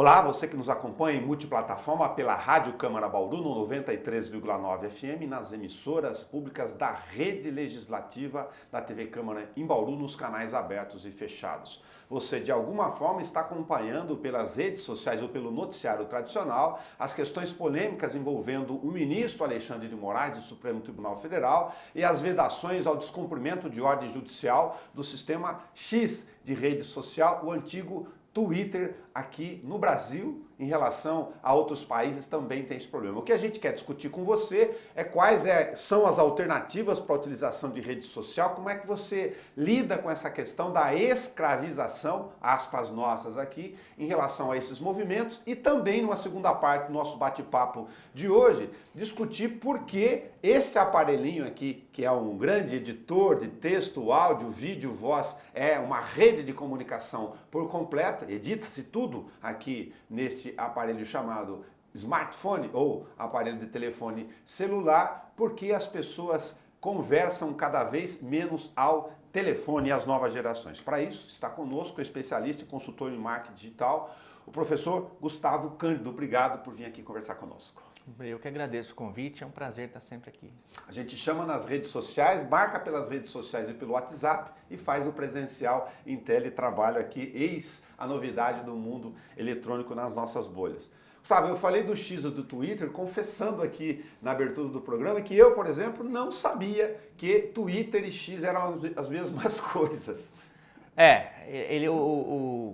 Olá, você que nos acompanha em multiplataforma pela Rádio Câmara Bauru no 93,9 FM, nas emissoras públicas da Rede Legislativa da TV Câmara em Bauru, nos canais abertos e fechados. Você de alguma forma está acompanhando pelas redes sociais ou pelo noticiário tradicional as questões polêmicas envolvendo o ministro Alexandre de Moraes do Supremo Tribunal Federal e as vedações ao descumprimento de ordem judicial do sistema X de rede social, o antigo Twitter aqui no Brasil. Em relação a outros países também tem esse problema. O que a gente quer discutir com você é quais são as alternativas para a utilização de rede social, como é que você lida com essa questão da escravização, aspas nossas aqui, em relação a esses movimentos e também numa segunda parte do nosso bate-papo de hoje, discutir por que esse aparelhinho aqui, que é um grande editor de texto, áudio, vídeo, voz, é uma rede de comunicação por completo, edita-se tudo aqui nesse aparelho chamado smartphone ou aparelho de telefone celular, porque as pessoas conversam cada vez menos ao telefone e as novas gerações. Para isso, está conosco o especialista e consultor em marketing digital, o professor Gustavo Cândido. Obrigado por vir aqui conversar conosco. Eu que agradeço o convite, é um prazer estar sempre aqui. A gente chama nas redes sociais, marca pelas redes sociais e pelo WhatsApp e faz o presencial em teletrabalho aqui, eis a novidade do mundo eletrônico nas nossas bolhas. Fábio, eu falei do X do Twitter, confessando aqui na abertura do programa que eu, por exemplo, não sabia que Twitter e X eram as mesmas coisas.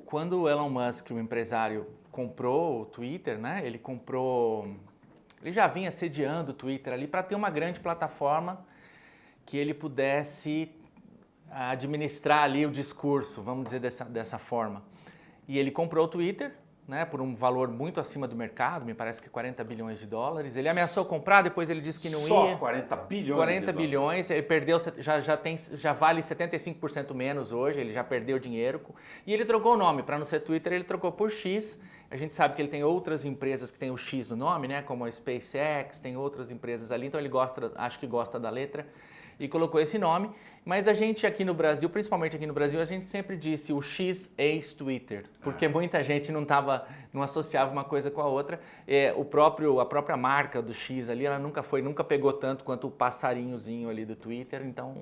Quando o Elon Musk, o empresário, comprou o Twitter, né? Ele já vinha sediando o Twitter ali para ter uma grande plataforma que ele pudesse administrar ali o discurso, vamos dizer dessa forma. E ele comprou o Twitter, né, por um valor muito acima do mercado, me parece que 40 bilhões de dólares. Ele ameaçou comprar, depois ele disse que não ia. Só 40 bilhões 40 bilhões, ele perdeu, já vale 75% menos hoje, ele já perdeu dinheiro. E ele trocou o nome, para não ser Twitter, ele trocou por X. A gente sabe que ele tem outras empresas que tem o X no nome, né, como a SpaceX, tem outras empresas ali, então ele acho que gosta da letra e colocou esse nome. Mas a gente aqui no Brasil, principalmente aqui no Brasil, a gente sempre disse o X ex-Twitter, porque muita gente não associava uma coisa com a outra. A própria marca do X ali, ela nunca pegou tanto quanto o passarinhozinho ali do Twitter, então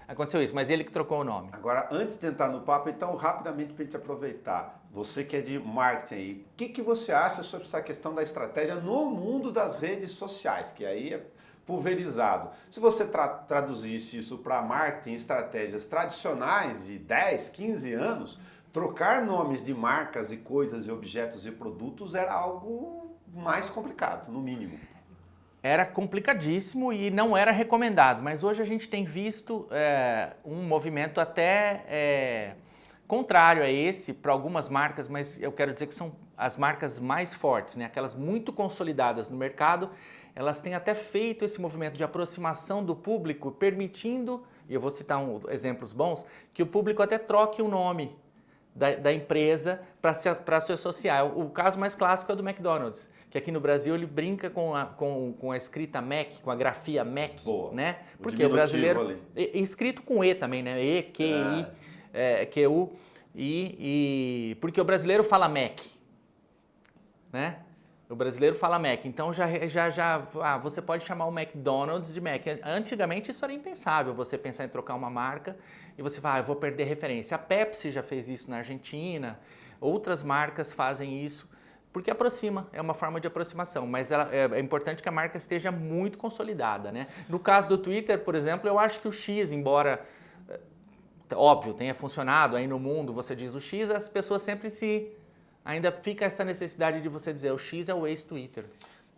aconteceu isso, mas ele que trocou o nome. Agora, antes de entrar no papo, então, rapidamente para a gente aproveitar, você que é de marketing aí, o que você acha sobre essa questão da estratégia no mundo das redes sociais, que aí é pulverizado? Se você traduzisse isso para marketing, estratégias tradicionais de 10, 15 anos, trocar nomes de marcas e coisas e objetos e produtos era algo mais complicado, no mínimo. Era complicadíssimo e não era recomendado, mas hoje a gente tem visto um movimento até contrário a esse para algumas marcas, mas eu quero dizer que são as marcas mais fortes, né? Aquelas muito consolidadas no mercado. Elas têm até feito esse movimento de aproximação do público, permitindo, e eu vou citar exemplos bons, que o público até troque o nome da empresa para se associar. O caso mais clássico é o do McDonald's, que aqui no Brasil ele brinca com a escrita Mac, com a grafia Mac, né? Porque o brasileiro... ali. Escrito com E também, né? E, Q, I, Q, U, porque o brasileiro fala Mac, né? O brasileiro fala Mac, então você pode chamar o McDonald's de Mac. Antigamente isso era impensável, você pensar em trocar uma marca e você fala, eu vou perder referência. A Pepsi já fez isso na Argentina, outras marcas fazem isso, porque aproxima, é uma forma de aproximação, mas é importante que a marca esteja muito consolidada, né? No caso do Twitter, por exemplo, eu acho que o X, embora, óbvio, tenha funcionado aí no mundo, você diz o X, as pessoas sempre ainda fica essa necessidade de você dizer o X é o ex-Twitter.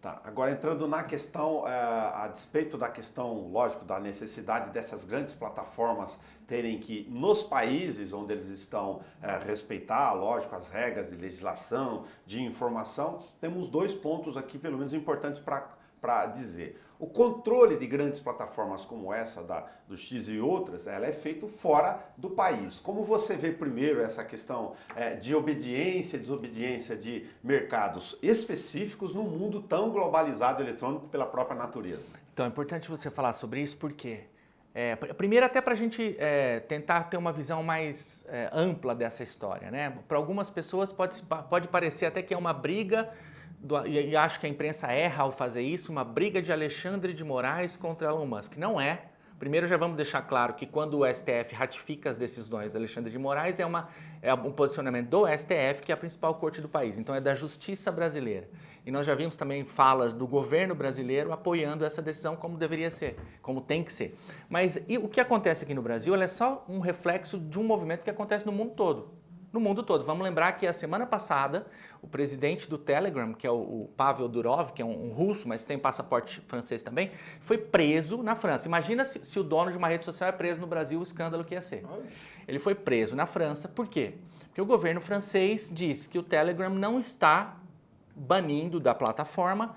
Tá, agora entrando na questão, a despeito da questão, lógico, da necessidade dessas grandes plataformas terem que, nos países onde eles estão, respeitar, lógico, as regras de legislação, de informação, temos dois pontos aqui, pelo menos, importantes para dizer. O controle de grandes plataformas como essa, do X e outras, ela é feito fora do país. Como você vê primeiro essa questão de obediência e desobediência de mercados específicos num mundo tão globalizado eletrônico pela própria natureza? Então é importante você falar sobre isso porque Primeiro, até para a gente tentar ter uma visão mais ampla dessa história, né? Para algumas pessoas pode parecer até que é uma briga, e acho que a imprensa erra ao fazer isso, uma briga de Alexandre de Moraes contra Elon Musk. Não é. Primeiro, já vamos deixar claro que quando o STF ratifica as decisões do Alexandre de Moraes, é um posicionamento do STF, que é a principal corte do país. Então, é da justiça brasileira. E nós já vimos também falas do governo brasileiro apoiando essa decisão como deveria ser, como tem que ser. Mas o que acontece aqui no Brasil é só um reflexo de um movimento que acontece no mundo todo. No mundo todo. Vamos lembrar que a semana passada, o presidente do Telegram, que é o Pavel Durov, que é um russo, mas tem passaporte francês também, foi preso na França. Imagina se o dono de uma rede social é preso no Brasil, o escândalo que ia ser. Ele foi preso na França, por quê? Porque o governo francês diz que o Telegram não está banindo da plataforma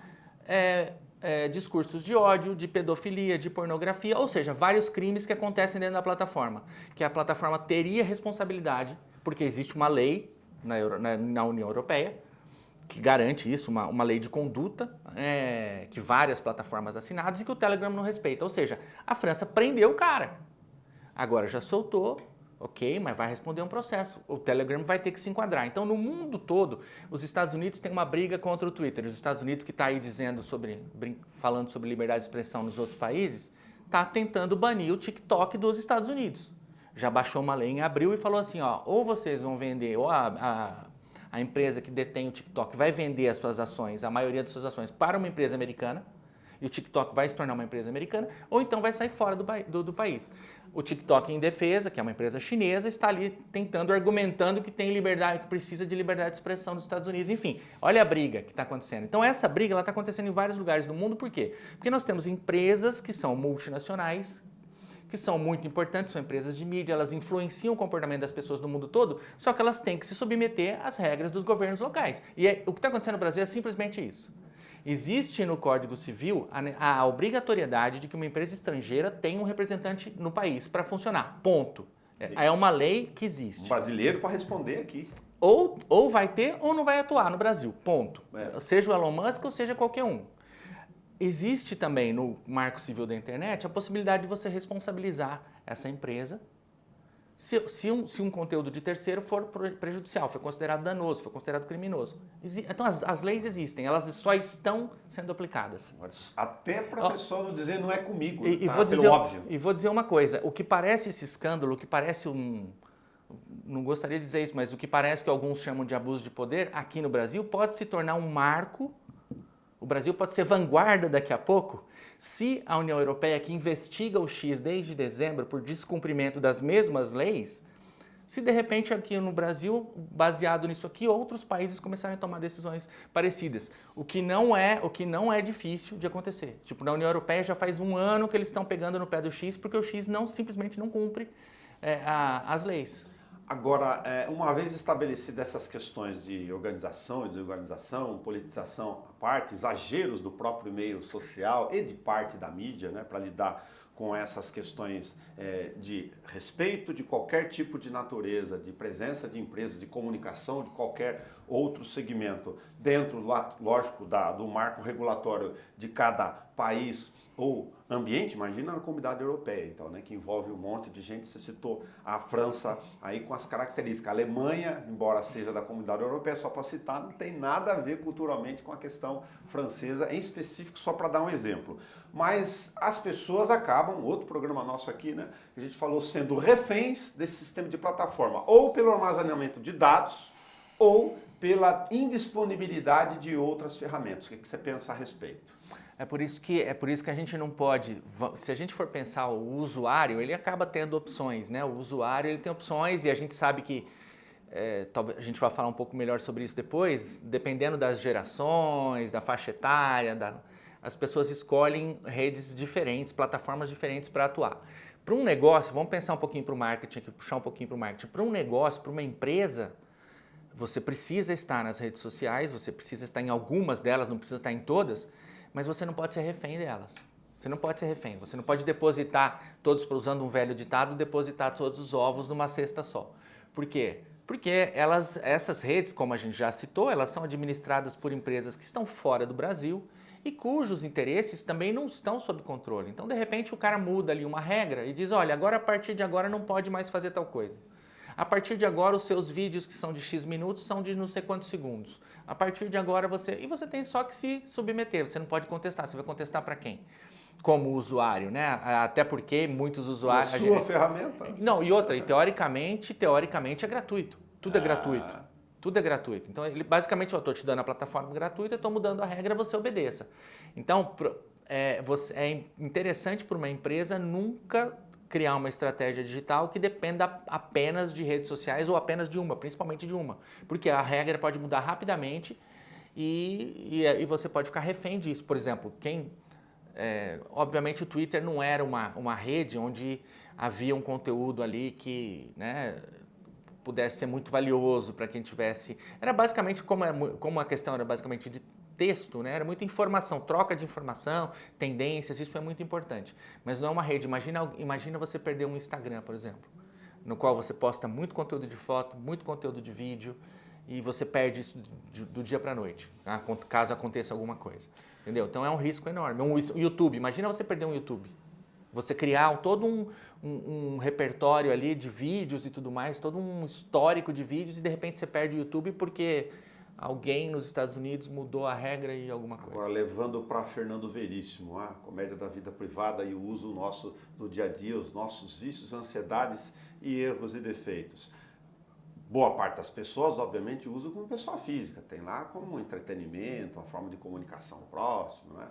discursos de ódio, de pedofilia, de pornografia, ou seja, vários crimes que acontecem dentro da plataforma, que a plataforma teria responsabilidade, porque existe uma lei na União Europeia que garante isso, uma lei de conduta que várias plataformas assinadas e que o Telegram não respeita. Ou seja, a França prendeu o cara. Agora já soltou, ok, mas vai responder um processo. O Telegram vai ter que se enquadrar. Então, no mundo todo, os Estados Unidos têm uma briga contra o Twitter. Os Estados Unidos, que está aí falando sobre liberdade de expressão nos outros países, está tentando banir o TikTok dos Estados Unidos. Já baixou uma lei em abril e falou assim, ó, ou vocês vão vender, ou a empresa que detém o TikTok vai vender as suas ações, a maioria das suas ações, para uma empresa americana, e o TikTok vai se tornar uma empresa americana, ou então vai sair fora do país. O TikTok, em defesa, que é uma empresa chinesa, está ali argumentando que tem liberdade, que precisa de liberdade de expressão nos Estados Unidos. Enfim, olha a briga que está acontecendo. Então, essa briga está acontecendo em vários lugares do mundo. Por quê? Porque nós temos empresas que são multinacionais, que são muito importantes, são empresas de mídia, elas influenciam o comportamento das pessoas no mundo todo, só que elas têm que se submeter às regras dos governos locais. E o que está acontecendo no Brasil é simplesmente isso. Existe no Código Civil a obrigatoriedade de que uma empresa estrangeira tenha um representante no país para funcionar. Ponto. É uma lei que existe. Um brasileiro para responder aqui. Ou vai ter ou não vai atuar no Brasil. Ponto. Seja o Elon Musk ou seja qualquer um. Existe também no Marco Civil da Internet a possibilidade de você responsabilizar essa empresa se um conteúdo de terceiro for prejudicial, foi considerado danoso, foi considerado criminoso. Então as leis existem, elas só estão sendo aplicadas. Até para a pessoa não dizer não é comigo, óbvio. E vou dizer uma coisa, o que parece esse escândalo, o que parece não gostaria de dizer isso, mas o que parece que alguns chamam de abuso de poder, aqui no Brasil pode se tornar um marco. O Brasil pode ser vanguarda daqui a pouco se a União Europeia, que investiga o X desde dezembro por descumprimento das mesmas leis, se de repente aqui no Brasil, baseado nisso aqui, outros países começarem a tomar decisões parecidas. O que não é difícil de acontecer. Tipo, na União Europeia já faz um ano que eles estão pegando no pé do X porque o X simplesmente não cumpre as leis. Agora, uma vez estabelecidas essas questões de organização e desorganização, politização à parte, exageros do próprio meio social e de parte da mídia, né, para lidar com essas questões de respeito de qualquer tipo de natureza, de presença de empresas, de comunicação, de qualquer outro segmento, dentro, lógico, do marco regulatório de cada país ou ambiente, imagina na Comunidade Europeia, então, né, que envolve um monte de gente. Você citou a França aí com as características. A Alemanha, embora seja da Comunidade Europeia, só para citar, não tem nada a ver culturalmente com a questão francesa, em específico, só para dar um exemplo. Mas as pessoas acabam, outro programa nosso aqui, né, que a gente falou, sendo reféns desse sistema de plataforma, ou pelo armazenamento de dados, ou pela indisponibilidade de outras ferramentas. O que você pensa a respeito? É por isso que a gente não pode, se a gente for pensar o usuário, ele acaba tendo opções, né? O usuário ele tem opções e a gente sabe que, talvez a gente vai falar um pouco melhor sobre isso depois, dependendo das gerações, da faixa etária, as pessoas escolhem redes diferentes, plataformas diferentes para atuar. Para um negócio, vamos pensar um pouquinho para o marketing, aqui, puxar um pouquinho para o marketing. Para um negócio, para uma empresa, você precisa estar nas redes sociais, você precisa estar em algumas delas, não precisa estar em todas, mas você não pode ser refém delas. Você não pode ser refém. Você não pode depositar todos, usando um velho ditado, depositar todos os ovos numa cesta só. Por quê? Porque essas redes, como a gente já citou, elas são administradas por empresas que estão fora do Brasil e cujos interesses também não estão sob controle. Então, de repente, o cara muda ali uma regra e diz, olha, agora a partir de agora não pode mais fazer tal coisa. A partir de agora, os seus vídeos que são de X minutos são de não sei quantos segundos. A partir de agora, você tem só que se submeter, você não pode contestar. Você vai contestar para quem? Como usuário, né? Até porque muitos usuários... A sua ferramenta? Não, e outra, e teoricamente é gratuito. Tudo é gratuito. Tudo é gratuito. Então, basicamente, eu estou te dando a plataforma gratuita, estou mudando a regra, você obedeça. Então, é interessante para uma empresa nunca criar uma estratégia digital que dependa apenas de redes sociais ou apenas de uma, principalmente de uma. Porque a regra pode mudar rapidamente e você pode ficar refém disso. Por exemplo, obviamente o Twitter não era uma rede onde havia um conteúdo ali que, né, pudesse ser muito valioso para quem tivesse... Era basicamente, como a questão era basicamente de texto, né? Era muita informação, troca de informação, tendências, isso é muito importante. Mas não é uma rede. Imagina você perder um Instagram, por exemplo, no qual você posta muito conteúdo de foto, muito conteúdo de vídeo, e você perde isso do dia para a noite, caso aconteça alguma coisa. Entendeu? Então é um risco enorme. Um YouTube, imagina você perder um YouTube. Você criar todo um repertório ali de vídeos e tudo mais, todo um histórico de vídeos e de repente você perde o YouTube porque alguém nos Estados Unidos mudou a regra e alguma coisa. Agora, levando para Fernando Veríssimo, a comédia da vida privada e o uso nosso no dia a dia, os nossos vícios, ansiedades e erros e defeitos. Boa parte das pessoas, obviamente, usam como pessoa física, tem lá como entretenimento, uma forma de comunicação próxima, né?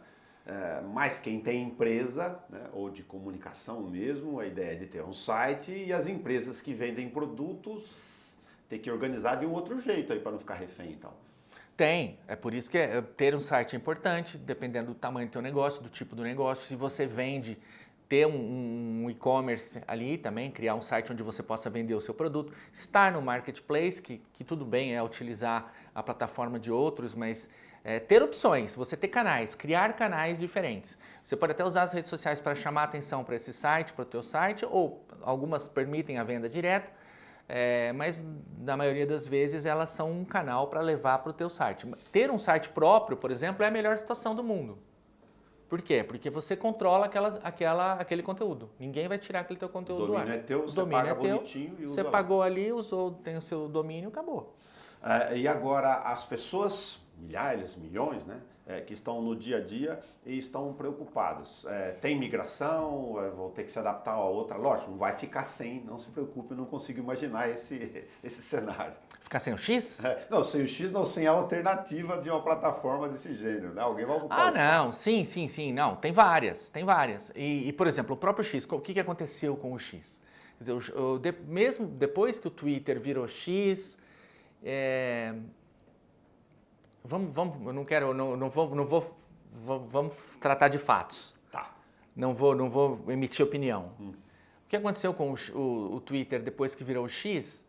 Mas quem tem empresa, né, ou de comunicação mesmo, a ideia é de ter um site e as empresas que vendem produtos tem que organizar de um outro jeito aí para não ficar refém, então. Tem, é por isso que ter um site é importante, dependendo do tamanho do teu negócio, do tipo do negócio. Se você vende, ter um e-commerce ali também, criar um site onde você possa vender o seu produto. Estar no marketplace, que tudo bem é utilizar a plataforma de outros, mas ter opções, você ter canais, criar canais diferentes. Você pode até usar as redes sociais para chamar a atenção para esse site, para o teu site, ou algumas permitem a venda direta. Mas na maioria das vezes elas são um canal para levar para o teu site. Ter um site próprio, por exemplo, é a melhor situação do mundo. Por quê? Porque você controla aquele conteúdo. Ninguém vai tirar aquele teu conteúdo do ar. O domínio é teu, você paga bonitinho e usa. Você pagou ali, usou, tem o seu domínio, acabou. E agora as pessoas, milhares, milhões, né? Que estão no dia a dia e estão preocupados. Tem migração, vou ter que se adaptar a outra. Lógico, não vai ficar sem, não se preocupe, eu não consigo imaginar esse cenário. Ficar sem o X? Não, sem o X, não, sem a alternativa de uma plataforma desse gênero, né? Alguém vai ocupar o espaço. Não, sim, não, tem várias. E, por exemplo, o próprio X, o que aconteceu com o X? Quer dizer, mesmo depois que o Twitter virou X, vamos tratar de fatos. Tá. Não vou emitir opinião. O que aconteceu com o Twitter depois que virou o X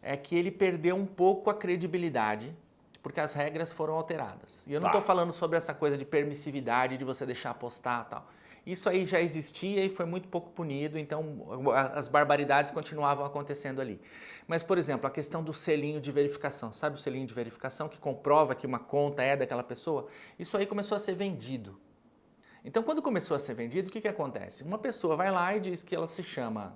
é que ele perdeu um pouco a credibilidade porque as regras foram alteradas. E eu não estou falando sobre essa coisa de permissividade, de você deixar postar e tal. Isso aí já existia e foi muito pouco punido, então as barbaridades continuavam acontecendo ali. Mas, por exemplo, a questão do selinho de verificação, sabe o selinho de verificação que comprova que uma conta é daquela pessoa? Isso aí começou a ser vendido. Então, quando começou a ser vendido, o que acontece? Uma pessoa vai lá e diz que ela se chama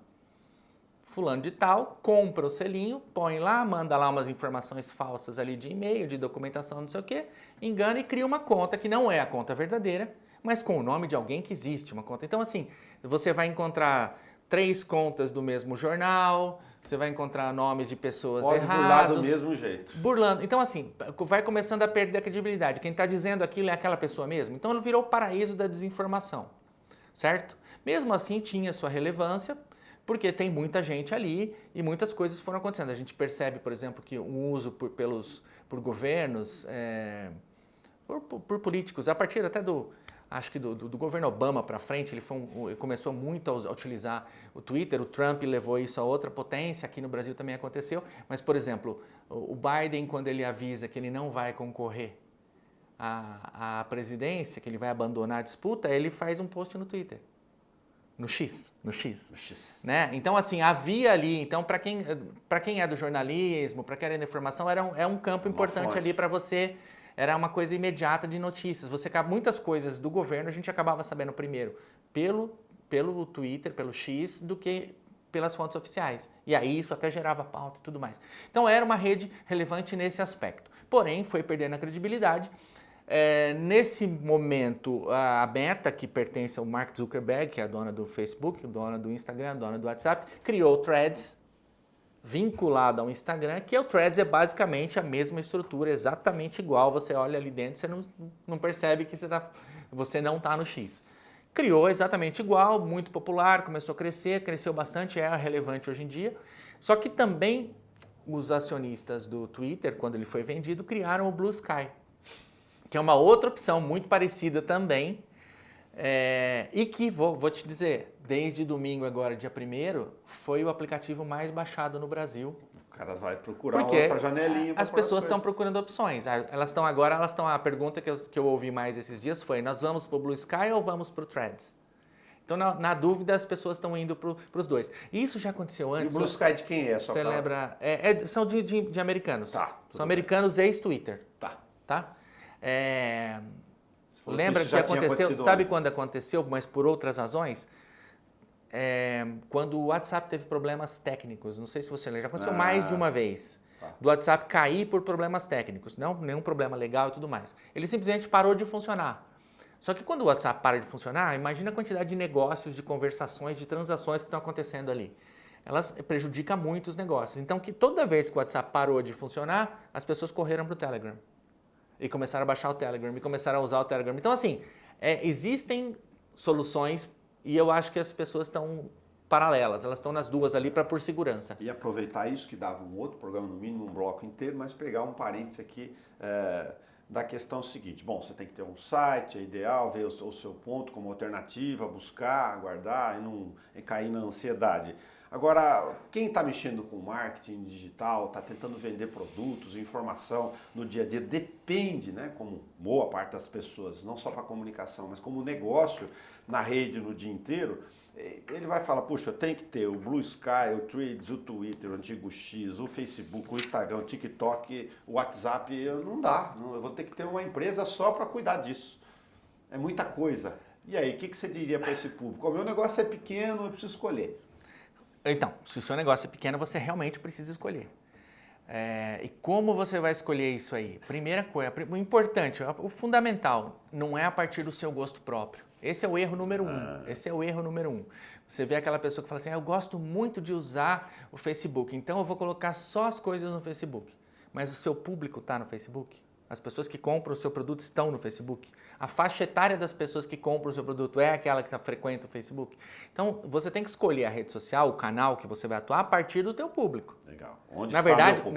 fulano de tal, compra o selinho, põe lá, manda lá umas informações falsas ali de e-mail, de documentação, não sei o quê, engana e cria uma conta que não é a conta verdadeira, mas com o nome de alguém que existe uma conta. Então, assim, você vai encontrar 3 contas do mesmo jornal, você vai encontrar nomes de pessoas erradas. Pode burlar do mesmo jeito. Burlando. Então, assim, vai começando a perder a credibilidade. Quem está dizendo aquilo é aquela pessoa mesmo. Então, ele virou o paraíso da desinformação, certo? Mesmo assim, tinha sua relevância, porque tem muita gente ali e muitas coisas foram acontecendo. A gente percebe, por exemplo, que o uso por governos, por políticos, a partir até acho que do governo Obama para frente, ele começou muito a utilizar o Twitter, o Trump levou isso a outra potência, aqui no Brasil também aconteceu, mas, por exemplo, o Biden, quando ele avisa que ele não vai concorrer à presidência, que ele vai abandonar a disputa, ele faz um post no Twitter. No X. Né? Então, assim, havia ali, então, para quem é do jornalismo, para quem é da informação, é um campo importante ali para você era uma coisa imediata de notícias. Muitas coisas do governo a gente acabava sabendo primeiro pelo Twitter, pelo X, do que pelas fontes oficiais. E aí isso até gerava pauta e tudo mais. Então era uma rede relevante nesse aspecto. Porém, foi perdendo a credibilidade. Nesse momento, a Meta, que pertence ao Mark Zuckerberg, que é a dona do Facebook, a dona do Instagram, a dona do WhatsApp, criou o Threads, vinculado ao Instagram, que o Threads é basicamente a mesma estrutura, exatamente igual. Você olha ali dentro, você não percebe que você não está no X. Criou exatamente igual, muito popular, começou a crescer, cresceu bastante, é relevante hoje em dia. Só que também os acionistas do Twitter, quando ele foi vendido, criaram o Blue Sky, que é uma outra opção muito parecida também, e que, vou te dizer, desde domingo agora, dia 1º, foi o aplicativo mais baixado no Brasil. O cara vai procurar Porque outra janelinha. As pessoas estão procurando opções. A pergunta que eu ouvi mais esses dias foi, nós vamos para o Blue Sky ou vamos para o Threads? Então, na dúvida, as pessoas estão indo para os dois. E isso já aconteceu antes. E o Blue Sky de quem é? Você lembra? São de americanos. Tá. São americanos ex-Twitter. Tá. Lembra que aconteceu? Sabe quando aconteceu, mas por outras razões? Quando o WhatsApp teve problemas técnicos. Não sei se você lembra. Já aconteceu mais de uma vez. Tá. Do WhatsApp cair por problemas técnicos. Não nenhum problema legal e tudo mais. Ele simplesmente parou de funcionar. Só que quando o WhatsApp para de funcionar, imagina a quantidade de negócios, de conversações, de transações que estão acontecendo ali. Elas prejudicam muito os negócios. Então, que toda vez que o WhatsApp parou de funcionar, as pessoas correram para o Telegram. E começaram a baixar o Telegram, e começaram a usar o Telegram. Então, assim, existem soluções e eu acho que as pessoas estão paralelas. Elas estão nas duas ali por segurança. E aproveitar isso, que dava um outro programa, no mínimo um bloco inteiro, mas pegar um parênteses aqui da questão seguinte. Bom, você tem que ter um site, é ideal, ver o seu ponto como alternativa, buscar, aguardar e não cair na ansiedade. Agora, quem está mexendo com marketing digital, está tentando vender produtos, informação no dia a dia, depende, né, como boa parte das pessoas, não só para comunicação, mas como negócio na rede no dia inteiro, ele vai falar, puxa, eu tenho que ter o Blue Sky, o Threads, o Twitter, o antigo X, o Facebook, o Instagram, o TikTok, o WhatsApp, não dá, eu vou ter que ter uma empresa só para cuidar disso. É muita coisa. E aí, o que você diria para esse público? O meu negócio é pequeno, eu preciso escolher. Então, se o seu negócio é pequeno, você realmente precisa escolher. E como você vai escolher isso aí? Primeira coisa, o importante, o fundamental, não é a partir do seu gosto próprio. Esse é o erro número um. Você vê aquela pessoa que fala assim, eu gosto muito de usar o Facebook, então eu vou colocar só as coisas no Facebook. Mas o seu público está no Facebook? As pessoas que compram o seu produto estão no Facebook? A faixa etária das pessoas que compram o seu produto é aquela que frequenta o Facebook? Então, você tem que escolher a rede social, o canal que você vai atuar a partir do teu público. Legal. Onde na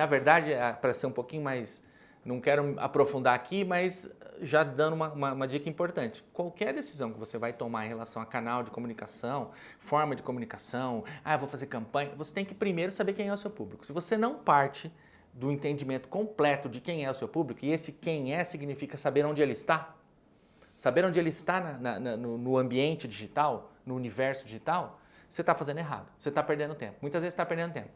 verdade, para ser um pouquinho mais... Não quero aprofundar aqui, mas já dando uma dica importante. Qualquer decisão que você vai tomar em relação a canal de comunicação, forma de comunicação, vou fazer campanha, você tem que primeiro saber quem é o seu público. Se você não parte do entendimento completo de quem é o seu público, e esse quem é significa saber onde ele está, saber onde ele está no ambiente digital, no universo digital, você está fazendo errado, você está perdendo tempo. Muitas vezes está perdendo tempo.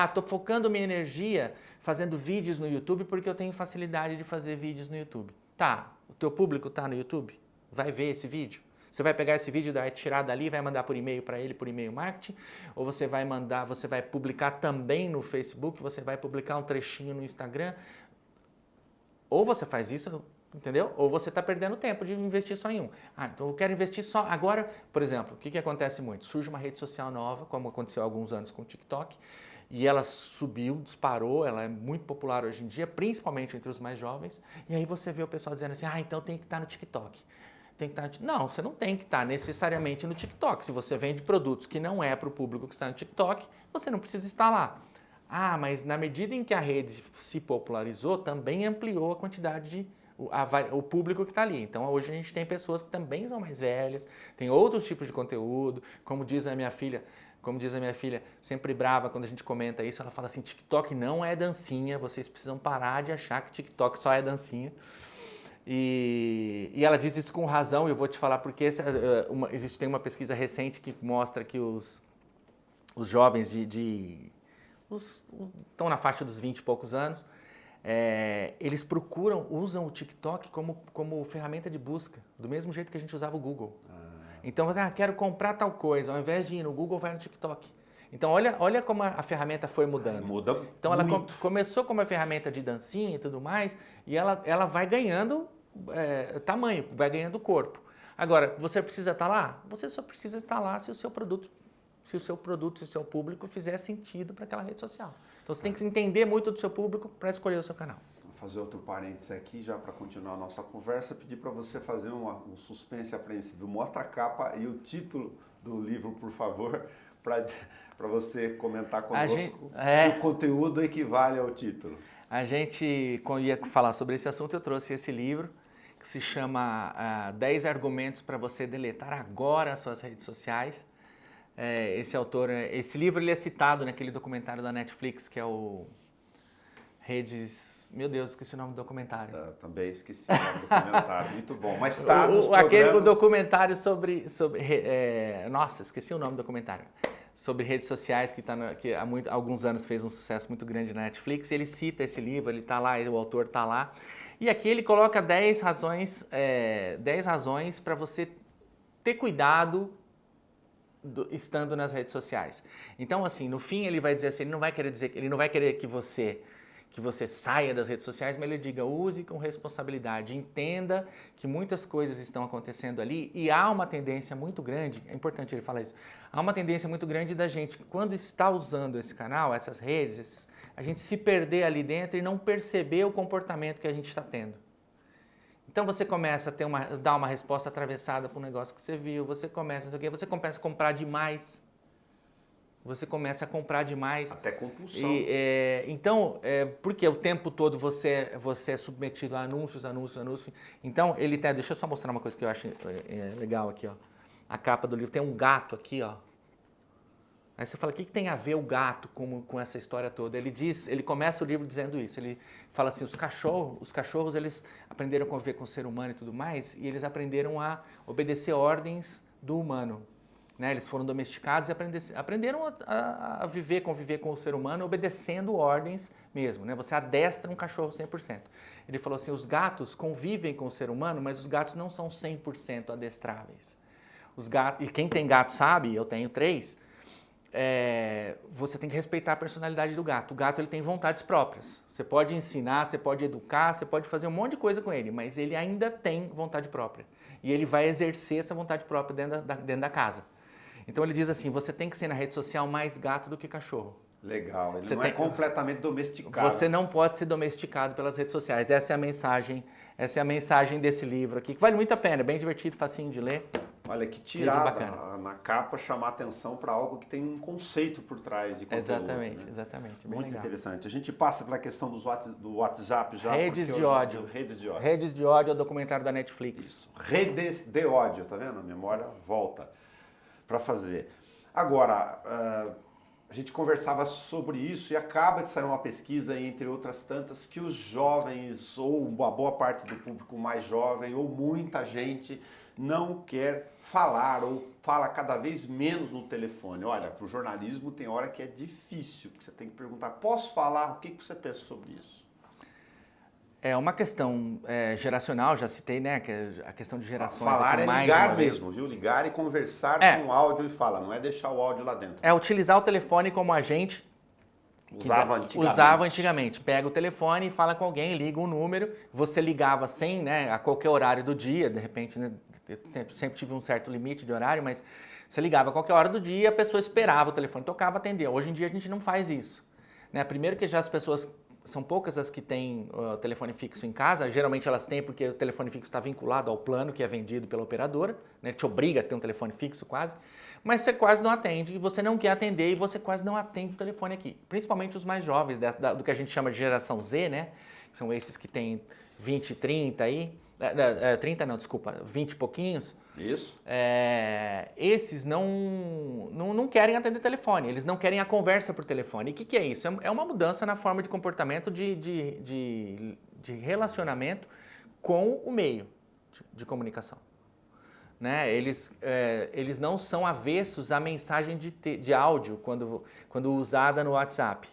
Estou focando minha energia fazendo vídeos no YouTube porque eu tenho facilidade de fazer vídeos no YouTube. Tá, o teu público está no YouTube? Vai ver esse vídeo? Você vai pegar esse vídeo, vai tirar dali, vai mandar por e-mail para ele, por e-mail marketing, ou você vai publicar também no Facebook, você vai publicar um trechinho no Instagram, ou você faz isso, entendeu? Ou você está perdendo tempo de investir só em um. Então eu quero investir só agora, por exemplo, o que acontece muito? Surge uma rede social nova, como aconteceu há alguns anos com o TikTok, e ela subiu, disparou, ela é muito popular hoje em dia, principalmente entre os mais jovens, e aí você vê o pessoal dizendo assim, então tem que estar no TikTok. Não, você não tem que estar necessariamente no TikTok. Se você vende produtos que não é para o público que está no TikTok, você não precisa estar lá. Mas na medida em que a rede se popularizou, também ampliou a quantidade o público que está ali. Então hoje a gente tem pessoas que também são mais velhas, tem outros tipos de conteúdo, como diz a minha filha, sempre brava quando a gente comenta isso, ela fala assim, TikTok não é dancinha, vocês precisam parar de achar que TikTok só é dancinha. E ela diz isso com razão, e eu vou te falar porque tem uma pesquisa recente que mostra que os jovens estão na faixa dos 20 e poucos anos, eles usam o TikTok como ferramenta de busca, do mesmo jeito que a gente usava o Google. Então, quero comprar tal coisa, ao invés de ir no Google, vai no TikTok. Então, olha como a ferramenta foi mudando. Muda então, ela muito. Começou como uma ferramenta de dancinha e tudo mais, e ela vai ganhando tamanho, vai ganhando corpo. Agora, você precisa estar lá? Você só precisa estar lá se o seu produto, se o seu público fizer sentido para aquela rede social. Então, você tem que entender muito do seu público para escolher o seu canal. Vou fazer outro parênteses aqui, já para continuar a nossa conversa, pedir para você fazer um suspense apreensivo. Mostra a capa e o título do livro, por favor, para você comentar conosco se o conteúdo equivale ao título. A gente, quando ia falar sobre esse assunto, eu trouxe esse livro, que se chama 10 argumentos para você deletar agora as suas redes sociais. Esse livro ele é citado naquele documentário da Netflix, que é o Redes... Meu Deus, esqueci o nome do documentário. Também esqueci o nome do documentário, muito bom. Mas está nos programas... Aquele documentário sobre nossa, esqueci o nome do documentário. Sobre redes sociais, que há alguns anos fez um sucesso muito grande na Netflix. Ele cita esse livro, ele está lá, o autor está lá. E aqui ele coloca 10 razões para você ter cuidado estando nas redes sociais. Então, assim, no fim ele vai dizer assim, ele não vai querer que você saia das redes sociais, mas ele diga, use com responsabilidade, entenda que muitas coisas estão acontecendo ali e há uma tendência muito grande, é importante ele falar isso, há uma tendência muito grande da gente, quando está usando esse canal, essas redes, a gente se perder ali dentro e não perceber o comportamento que a gente está tendo. Então você começa a dar uma resposta atravessada para um negócio que você viu, você começa a comprar demais. Você começa a comprar demais. Até compulsão. Porque o tempo todo você é submetido a anúncios. Então, deixa eu só mostrar uma coisa que eu acho legal aqui, ó. A capa do livro tem um gato aqui, ó. Aí você fala, o que tem a ver o gato com essa história toda? Ele começa o livro dizendo isso. Ele fala assim, os cachorros eles aprenderam a conviver com o ser humano e tudo mais, e eles aprenderam a obedecer ordens do humano. Né? Eles foram domesticados e aprenderam a conviver com o ser humano obedecendo ordens mesmo. Né? Você adestra um cachorro 100%. Ele falou assim, os gatos convivem com o ser humano, mas os gatos não são 100% adestráveis. E quem tem gato sabe, eu tenho 3, você tem que respeitar a personalidade do gato. O gato ele tem vontades próprias. Você pode ensinar, você pode educar, você pode fazer um monte de coisa com ele, mas ele ainda tem vontade própria. E ele vai exercer essa vontade própria dentro da casa. Então ele diz assim, você tem que ser na rede social mais gato do que cachorro. Legal, ele não é completamente domesticado. Você não pode ser domesticado pelas redes sociais. Essa é a mensagem desse livro aqui, que vale muito a pena, é bem divertido, facinho de ler. Olha que tirada na capa chamar atenção para algo que tem um conceito por trás de conteúdo. Exatamente. Bem muito legal. interessante. A gente passa pela questão do WhatsApp já. Redes de ódio. Redes de ódio é o documentário da Netflix. Isso. Redes de ódio, tá vendo? A memória volta para fazer. Agora, a gente conversava sobre isso e acaba de sair uma pesquisa, entre outras tantas, que os jovens, ou uma boa parte do público mais jovem, ou muita gente, não quer falar ou fala cada vez menos no telefone. Olha, para o jornalismo tem hora que é difícil, porque você tem que perguntar, posso falar? O que você pensa sobre isso? É uma questão geracional, já citei, né? Que a questão de gerações. Falar é ligar mesmo, viu? Ligar e conversar com o áudio e falar, não é deixar o áudio lá dentro. É utilizar o telefone como a gente usava antigamente. Pega o telefone e fala com alguém, liga um número, você ligava sem, né, a qualquer horário do dia, de repente, né, eu sempre tive um certo limite de horário, mas você ligava a qualquer hora do dia, a pessoa esperava, o telefone tocava, atendeu. Hoje em dia a gente não faz isso. Né? Primeiro que já as pessoas... São poucas as que têm telefone fixo em casa, geralmente elas têm porque o telefone fixo está vinculado ao plano que é vendido pela operadora, né? Te obriga a ter um telefone fixo quase, mas você quase não atende, e você não quer atender e você quase não atende o telefone aqui. Principalmente os mais jovens, do que a gente chama de geração Z, né? Que são esses que têm 20, 30 aí, 20 e pouquinhos. Isso. Esses não querem atender telefone, eles não querem a conversa por telefone. E o que é isso? É uma mudança na forma de comportamento de relacionamento com o meio de comunicação. Né? Eles não são avessos à mensagem de áudio quando usada no WhatsApp,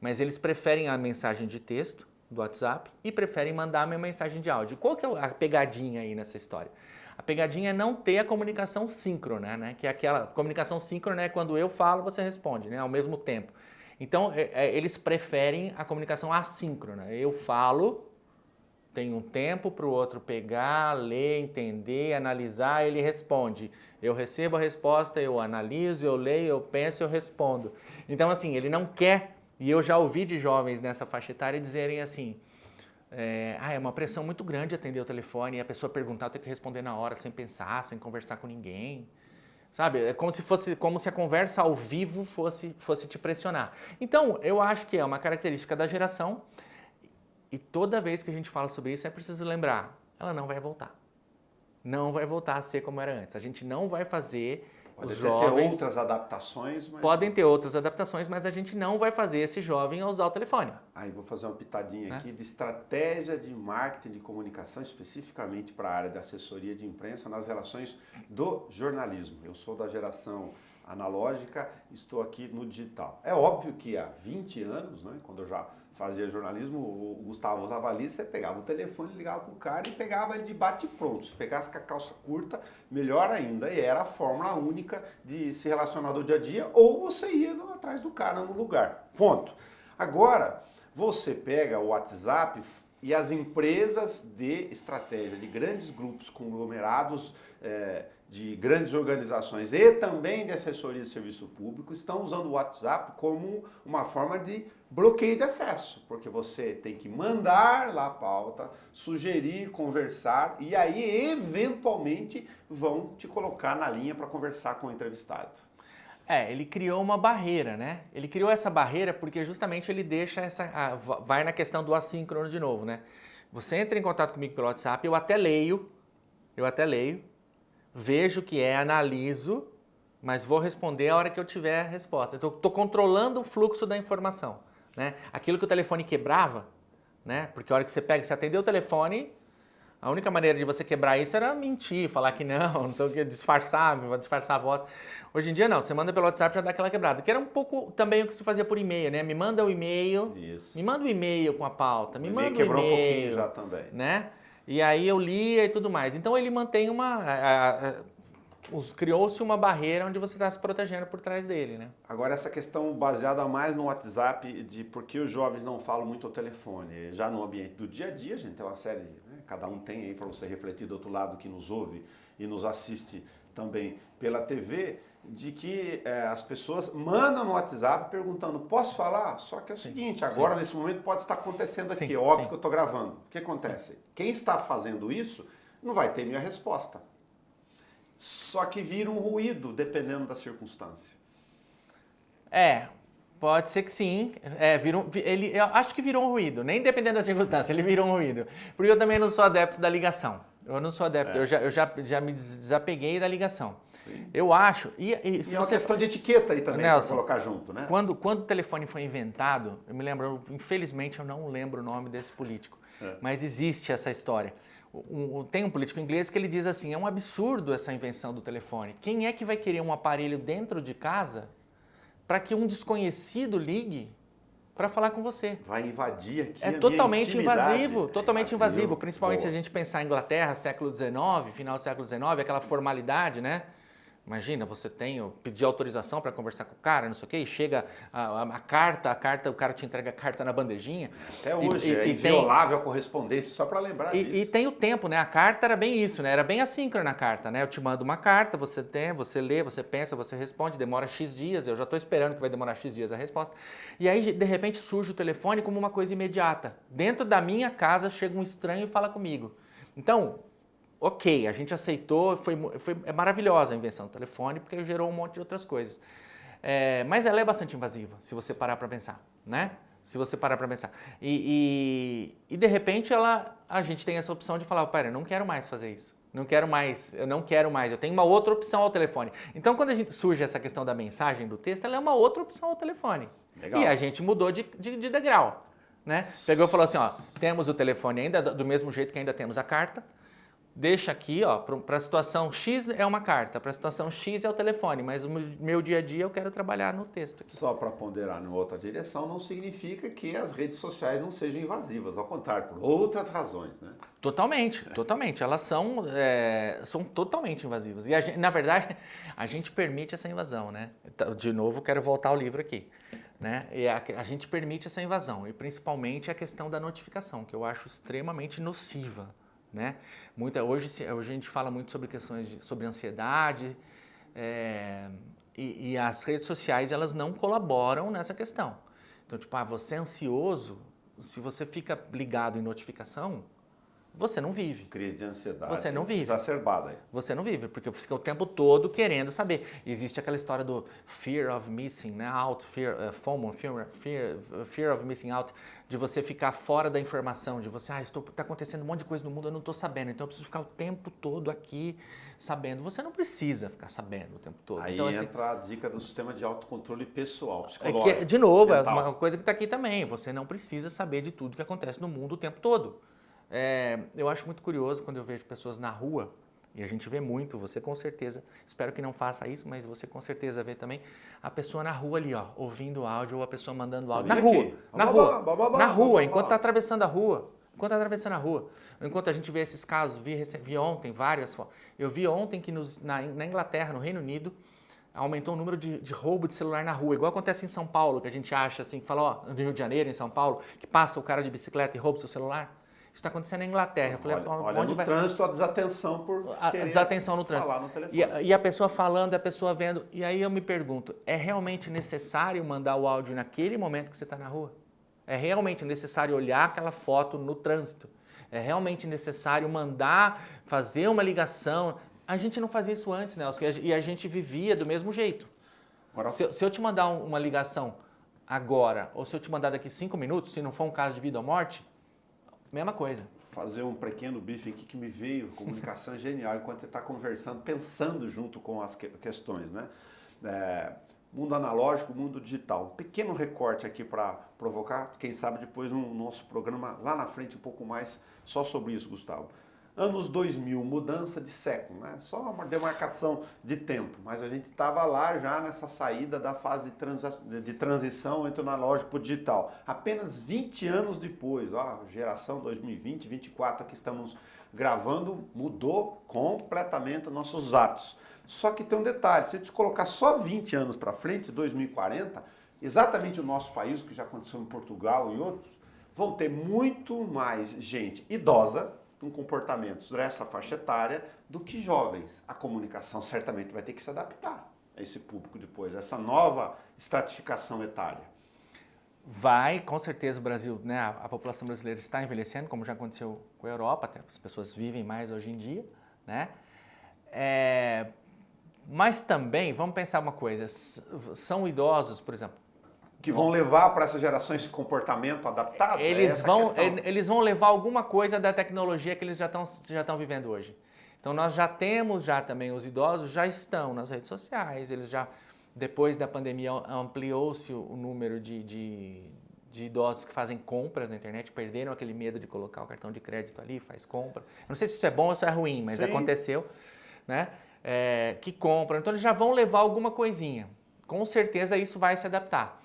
mas eles preferem a mensagem de texto, do WhatsApp e preferem mandar uma mensagem de áudio. Qual que é a pegadinha aí nessa história? A pegadinha é não ter a comunicação síncrona, né? Que é aquela comunicação síncrona é quando eu falo, você responde, né? Ao mesmo tempo. Então, eles preferem a comunicação assíncrona. Eu falo, tem um tempo para o outro pegar, ler, entender, analisar, ele responde. Eu recebo a resposta, eu analiso, eu leio, eu penso, eu respondo. Então, assim, ele não quer, e eu já ouvi de jovens nessa faixa etária dizerem assim, é uma pressão muito grande atender o telefone e a pessoa perguntar, eu tenho que responder na hora, sem pensar, sem conversar com ninguém. Sabe? É como se a conversa ao vivo fosse te pressionar. Então, eu acho que é uma característica da geração e toda vez que a gente fala sobre isso é preciso lembrar, ela não vai voltar. Não vai voltar a ser como era antes. A gente não vai fazer os jovens... Podem ter outras adaptações, mas... Podem ter outras adaptações, mas a gente não vai fazer esse jovem a usar o telefone. Aí vou fazer uma pitadinha aqui de estratégia de marketing de comunicação, especificamente para a área de assessoria de imprensa nas relações do jornalismo. Eu sou da geração analógica, estou aqui no digital. É óbvio que há 20 anos, né, quando eu já fazia jornalismo, o Gustavo usava ali, você pegava o telefone, ligava para o cara e pegava ele de bate pronto. Se pegasse com a calça curta, melhor ainda. E era a fórmula única de se relacionar do dia a dia, ou você ia atrás do cara no lugar. Ponto. Agora, você pega o WhatsApp e as empresas de estratégia, de grandes grupos conglomerados, de grandes organizações e também de assessoria de serviço público estão usando o WhatsApp como uma forma de bloqueio de acesso, porque você tem que mandar lá a pauta, sugerir, conversar e aí eventualmente vão te colocar na linha para conversar com o entrevistado. Ele criou uma barreira, né? Ele criou essa barreira porque justamente ele deixa vai na questão do assíncrono de novo, né? Você entra em contato comigo pelo WhatsApp, eu até leio, vejo o que analiso, mas vou responder a hora que eu tiver a resposta. Então, estou controlando o fluxo da informação, né? Aquilo que o telefone quebrava, né? Porque a hora que você pega, você atendeu o telefone, a única maneira de você quebrar isso era mentir, falar que não sei o que, disfarçar a voz. Hoje em dia não, você manda pelo WhatsApp já dá aquela quebrada, que era um pouco também o que se fazia por e-mail, né? Me manda o e-mail, me manda o e-mail com a pauta, me manda o e-mail. Quebrou um pouquinho já também. Né? E aí eu lia e tudo mais. Então ele mantém criou-se uma barreira onde você está se protegendo por trás dele, né? Agora essa questão baseada mais no WhatsApp de por que os jovens não falam muito ao telefone. Já no ambiente do dia a dia, a gente tem uma série, né? Cada um tem aí para você refletir do outro lado que nos ouve e nos assiste também pela TV, de que as pessoas mandam no WhatsApp perguntando, posso falar? Só que é o seguinte, agora nesse momento pode estar acontecendo aqui, óbvio que eu estou gravando. O que acontece? Quem está fazendo isso não vai ter minha resposta. Só que vira um ruído, dependendo da circunstância. Pode ser que sim. Eu acho que virou um ruído, nem dependendo da circunstância, ele virou um ruído. Porque eu também não sou adepto da ligação. Eu não sou adepto, eu já me desapeguei da ligação. Sim. Eu acho... E é uma questão de etiqueta aí também, para colocar junto, né? Quando o telefone foi inventado, eu me lembro, infelizmente eu não lembro o nome desse político, mas existe essa história. Tem um político inglês que ele diz assim, é um absurdo essa invenção do telefone. Quem é que vai querer um aparelho dentro de casa para que um desconhecido ligue para falar com você? Vai invadir aqui a totalmente invasivo, totalmente invasivo, principalmente se a gente pensar em Inglaterra, século XIX, final do século XIX, aquela formalidade, né? Imagina, você pedir autorização para conversar com o cara, não sei o quê, e chega a carta, o cara te entrega a carta na bandejinha. Até hoje, é inviolável a correspondência, só para lembrar disso. E tem o tempo, né? A carta era bem isso, né? Era bem assíncrona a carta, né? Eu te mando uma carta, você lê, você pensa, você responde, demora X dias, eu já estou esperando que vai demorar X dias a resposta. E aí, de repente, surge o telefone como uma coisa imediata. Dentro da minha casa, chega um estranho e fala comigo. Então... Ok, a gente aceitou, é maravilhosa a invenção do telefone, porque gerou um monte de outras coisas. Mas ela é bastante invasiva, se você parar para pensar, né? Se você parar para pensar. E de repente a gente tem essa opção de falar, pera, eu não quero mais fazer isso. Eu não quero mais, eu tenho uma outra opção ao telefone. Então, quando surge essa questão da mensagem, do texto, ela é uma outra opção ao telefone. Legal. E a gente mudou de degrau, né? Pegou e falou assim, temos o telefone ainda, do mesmo jeito que ainda temos a carta, deixa aqui, ó, para a situação X é uma carta, para a situação X é o telefone, mas o meu dia a dia eu quero trabalhar no texto aqui. Só para ponderar em outra direção, não significa que as redes sociais não sejam invasivas, ao contrário, por outras razões, né? Totalmente, totalmente. Elas são totalmente invasivas. E, na verdade, a gente permite essa invasão, né? De novo, quero voltar ao livro aqui. Né? E a gente permite essa invasão, e principalmente a questão da notificação, que eu acho extremamente nociva. Né? Hoje a gente fala muito sobre questões sobre ansiedade, e as redes sociais elas não colaboram nessa questão. Então, tipo, você é ansioso, se você fica ligado em notificação, você não vive. Crise de ansiedade. Você não vive. Exacerbada aí. Você não vive, porque você fica o tempo todo querendo saber. Existe aquela história do fear of missing, né? Out, FOMO, fear of missing out, de você ficar fora da informação, de você, está acontecendo um monte de coisa no mundo, eu não estou sabendo, então eu preciso ficar o tempo todo aqui sabendo. Você não precisa ficar sabendo o tempo todo. Aí então, entra a dica do sistema de autocontrole pessoal, psicológico. psicológico. De novo, mental. É uma coisa que está aqui também. Você não precisa saber de tudo que acontece no mundo o tempo todo. Eu acho muito curioso quando eu vejo pessoas na rua, e a gente vê muito, você com certeza, espero que não faça isso, mas você com certeza vê também, a pessoa na rua ali, ó, ouvindo áudio, ou a pessoa mandando áudio, na rua, enquanto está atravessando a rua, enquanto a gente vê esses casos, vi ontem várias, eu vi ontem que na Inglaterra, no Reino Unido, aumentou o número de roubo de celular na rua, igual acontece em São Paulo, que a gente acha assim, que fala, ó, no Rio de Janeiro, em São Paulo, que passa o cara de bicicleta e rouba o seu celular. Isso está acontecendo na Inglaterra. Eu falei, olha onde no vai? Trânsito a desatenção por querer desatenção no trânsito. falar no telefone. E a pessoa falando, a pessoa vendo. E aí eu me pergunto, é realmente necessário mandar o áudio naquele momento que você está na rua? É realmente necessário olhar aquela foto no trânsito? É realmente necessário mandar, fazer uma ligação? A gente não fazia isso antes, Nelson, e a gente vivia do mesmo jeito. Agora, se eu te mandar uma ligação agora, ou se eu te mandar daqui 5 minutos, se não for um caso de vida ou morte, mesma coisa. Fazer um pequeno bife aqui que me veio, comunicação genial, enquanto você está conversando, pensando junto com as questões, né? Mundo analógico, mundo digital. Um pequeno recorte aqui para provocar, quem sabe depois no nosso programa lá na frente um pouco mais só sobre isso, Gustavo. Anos 2000, mudança de século, né? Só uma demarcação de tempo, mas a gente estava lá já nessa saída da fase de transição entre o analógico para o digital. Apenas 20 anos depois, ó, geração 2020, 2024 que estamos gravando, mudou completamente os nossos hábitos. Só que tem um detalhe, se a gente colocar só 20 anos para frente, 2040, exatamente o nosso país, o que já aconteceu em Portugal e outros, vão ter muito mais gente idosa, com comportamentos dessa faixa etária do que jovens. A comunicação certamente vai ter que se adaptar a esse público depois, a essa nova estratificação etária. Vai, com certeza o Brasil, né, a população brasileira está envelhecendo, como já aconteceu com a Europa, até as pessoas vivem mais hoje em dia, né? Mas também, vamos pensar uma coisa, são idosos, por exemplo, que vão levar para essa geração esse comportamento adaptado? Eles vão levar alguma coisa da tecnologia que eles já estão vivendo hoje. Então nós já temos também os idosos já estão nas redes sociais, eles já depois da pandemia ampliou-se o número de idosos que fazem compras na internet, perderam aquele medo de colocar o cartão de crédito ali, faz compra. Eu não sei se isso é bom ou se é ruim, mas sim, aconteceu, né? Que compram. Então eles já vão levar alguma coisinha. Com certeza isso vai se adaptar.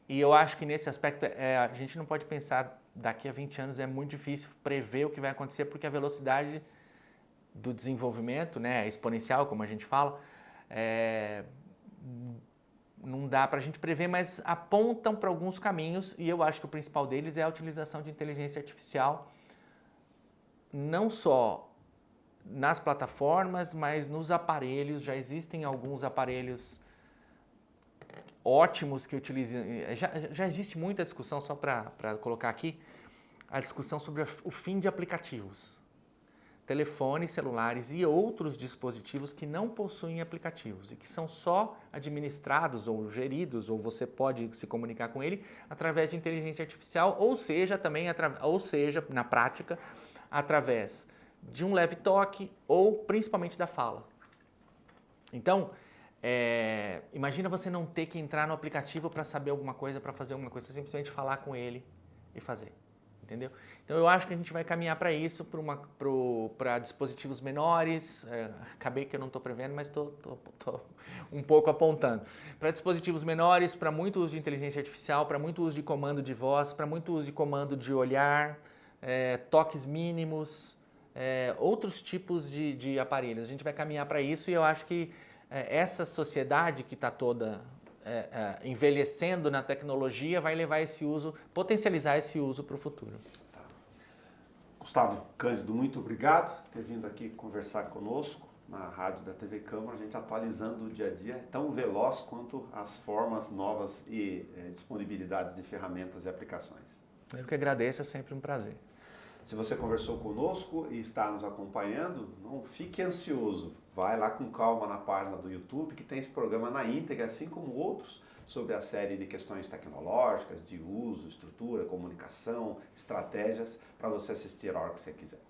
E eu acho que nesse aspecto a gente não pode pensar daqui a 20 anos, é muito difícil prever o que vai acontecer, porque a velocidade do desenvolvimento, né, exponencial, como a gente fala, não dá para a gente prever, mas apontam para alguns caminhos, e eu acho que o principal deles é a utilização de inteligência artificial, não só nas plataformas, mas nos aparelhos. Já existem alguns aparelhos ótimos que utilizam. Já existe muita discussão, só para colocar aqui, a discussão sobre o fim de aplicativos. Telefones, celulares e outros dispositivos que não possuem aplicativos e que são só administrados ou geridos, ou você pode se comunicar com ele através de inteligência artificial, ou seja, na prática, através de um leve toque ou principalmente da fala. Então, imagina você não ter que entrar no aplicativo para saber alguma coisa, para fazer alguma coisa, você simplesmente falar com ele e fazer. entendeu? Então eu acho que a gente vai caminhar para isso, para dispositivos menores, acabei que eu não estou prevendo, mas estou um pouco apontando. Para dispositivos menores, para muito uso de inteligência artificial, para muito uso de comando de voz, para muito uso de comando de olhar, toques mínimos, outros tipos de aparelhos. A gente vai caminhar para isso e eu acho que essa sociedade que está toda envelhecendo na tecnologia vai levar esse uso, potencializar esse uso para o futuro. Gustavo Cândido, muito obrigado por ter vindo aqui conversar conosco na rádio da TV Câmara, a gente atualizando o dia a dia, tão veloz quanto as formas novas e disponibilidades de ferramentas e aplicações. Eu que agradeço, é sempre um prazer. Se você conversou conosco e está nos acompanhando, não fique ansioso, vai lá com calma na página do YouTube que tem esse programa na íntegra, assim como outros, sobre a série de questões tecnológicas, de uso, estrutura, comunicação, estratégias, para você assistir a hora que você quiser.